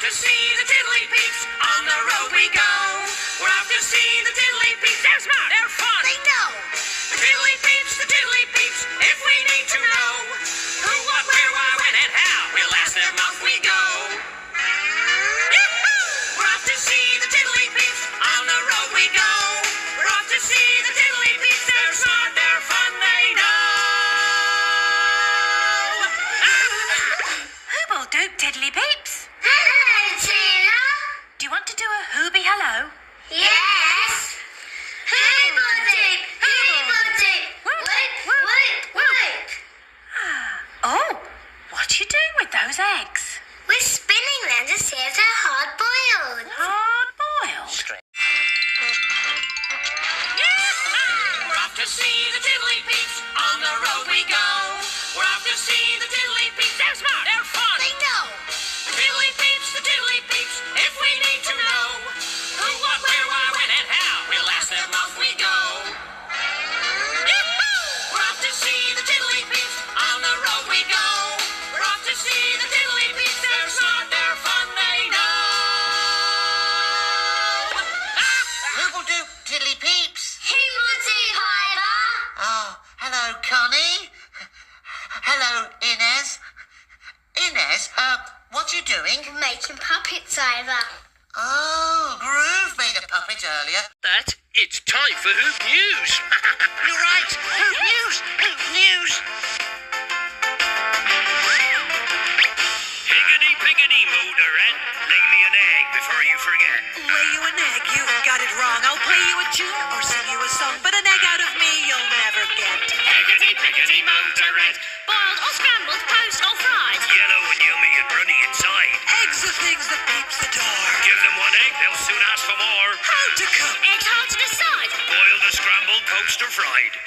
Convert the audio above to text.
to see the Tiddly Peeps. On the road we go. We're off to see the Tiddly Peeps. They're smart. They're fun. They know. The Tiddly Peeps, the Tiddly Peeps. If we need to know who, what, where, why, when, and how, we'll ask them off we go. Yahoo! We're off to see the Tiddly Peeps. On the road we go. We're off to see the Tiddly Peeps. They're smart. They're fun. They know. Who will do Tiddly Peeps? Hello, Sheila. Do you want to do a Whoobie hello? Yes. Hoobie, hoobie, wait. Oh, what are you doing with those eggs? We're spinning them to see if they're hard-boiled. Hard-boiled? We're off to see the Tiddly Peeps. On the road we go. We're off to see the Tiddly Peeps. They're smart. They're fun. They know. The Tiddly Peeps, the Tiddly Peeps. If we need to know who, what, where, why, when, and how, we'll ask them off we go. Yahoo! We're off to see the Tiddly Peeps. On the road we go. We're off to see the Tiddly Peeps. They're smart. They're fun. They know. Who will do Tiddly Peeps? Hoobie, Hyla. Oh, hello, Connie. Hello, Inez. Inez, what are you doing? We're making puppets, Ivor. Oh, Groove made a puppet earlier. That, it's time for Hoop News. You're right. Hoop News. Hoop News. Higgity-piggity, motorhead. Lay me an egg before you forget. Lay you an egg, you've got it wrong. I'll play you a tune or sing you a song, but an egg out of me you'll never get. Higgity-piggity, motorhead. Boiled or scrambled, toast or fried? Yellow and yummy and runny inside. Eggs are things that peeps adore. Give them one egg, they'll soon ask for more. How to cook? Eggs hard to decide. Boiled or scrambled, poached or fried.